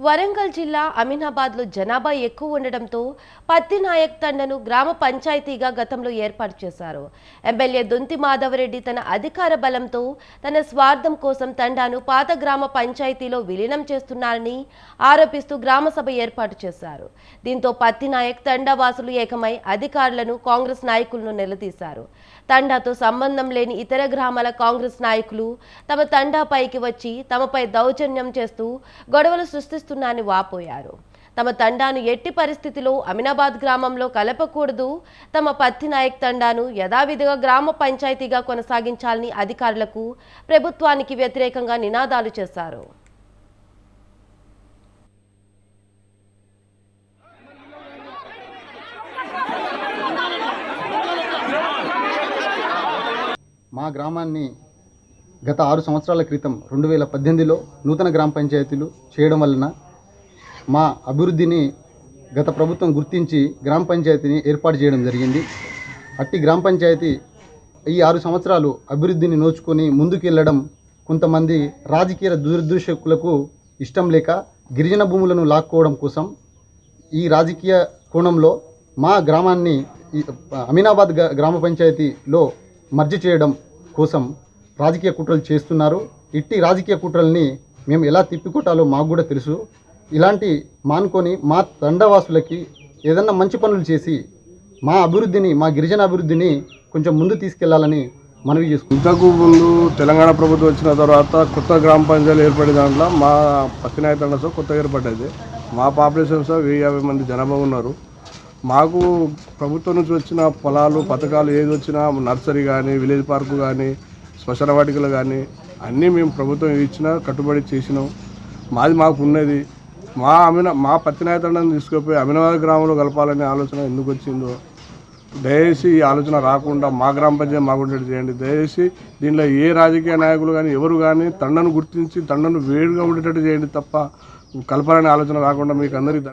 వరంగల్ జిల్లా అమీనాబాద్లో జనాభా ఎక్కువ ఉండడంతో పత్తి నాయక్ తండను గ్రామ పంచాయతీగా గతంలో ఏర్పాటు చేశారు. ఎమ్మెల్యే దొంతి మాధవరెడ్డి తన అధికార బలంతో తన స్వార్థం కోసం తండాను పాత గ్రామ పంచాయతీలో విలీనం చేస్తున్నారని ఆరోపిస్తూ గ్రామ సభ ఏర్పాటు చేశారు. దీంతో పత్తి నాయక్ తండా వాసులు ఏకమై అధికారులను కాంగ్రెస్ నాయకులను నిలదీశారు. తండాతో సంబంధం లేని ఇతర గ్రామాల కాంగ్రెస్ నాయకులు తమ తండాపైకి వచ్చి తమపై దౌర్జన్యం చేస్తూ గొడవలు సృష్టిస్తున్నారని వాపోయారు. తమ తండాను ఎట్టి పరిస్థితిలో అమీనాబాద్ గ్రామంలో కలపకూడదు, తమ పత్తి నాయక్ తండాను యథావిధిగా గ్రామ పంచాయతీగా కొనసాగించాలని అధికారులకు, ప్రభుత్వానికి వ్యతిరేకంగా నినాదాలు చేశారు. మా గ్రామాన్ని గత 6 సంవత్సరాల క్రితం 2018లో నూతన గ్రామ పంచాయతీలు చేయడం వలన మా అభివృద్ధిని గత ప్రభుత్వం గుర్తించి గ్రామ పంచాయతీని ఏర్పాటు చేయడం జరిగింది. అట్టి గ్రామ పంచాయతీ ఈ 6 సంవత్సరాలు అభివృద్ధిని నోచుకొని ముందుకు వెళ్ళడం కొంతమంది రాజకీయ దుర్దూషకులకు ఇష్టం లేక గిరిజన భూములను లాక్కోవడం కోసం ఈ రాజకీయ కోణంలో మా గ్రామాన్ని అమీనాబాద్ గ్రామ పంచాయతీలో మర్జీ చేయడం కోసం రాజకీయ కుట్రలు చేస్తున్నారు. ఇట్టి రాజకీయ కుట్రల్ని మేము ఎలా తిప్పికొట్టాలో మాకు కూడా తెలుసు. ఇలాంటి మానుకొని మా తండవాసులకి ఏదన్నా మంచి పనులు చేసి మా అభివృద్ధిని, మా గిరిజన అభివృద్ధిని కొంచెం ముందు తీసుకెళ్లాలని మనవి చేసుకుంటాం. ఇంతకు ముందు తెలంగాణ ప్రభుత్వం వచ్చిన తర్వాత కొత్త గ్రామ పంచాయతీలు ఏర్పడే దాంట్లో మా పత్తినాయక తండతో కొత్తగా ఏర్పడ్డది. మా పాపులేషన్స్ 1050 మంది జనాభా ఉన్నారు. మాకు ప్రభుత్వం నుంచి వచ్చిన పొలాలు, పథకాలు ఏది వచ్చినా నర్సరీ కానీ, విలేజ్ పార్కు కానీ, శ్మశాన వాటికలు కానీ అన్నీ మేము ప్రభుత్వం ఇచ్చినా కట్టుబడి చేసినాం. మాది మాకు ఉన్నది. మా పత్తినాయక తండాన్ని తీసుకుపోయి అమీనాబాద్ గ్రామంలో కలపాలనే ఆలోచన ఎందుకు వచ్చిందో దయచేసి ఈ ఆలోచన రాకుండా మా గ్రామ పంచాయతీ మాకుండేది చేయండి. దయచేసి దీనిలో ఏ రాజకీయ నాయకులు కానీ ఎవరు కానీ తండను గుర్తించి తండను వేడిగా ఉండేటట్టు చేయండి తప్ప కలపాలనే ఆలోచన రాకుండా మీకు అందరికీ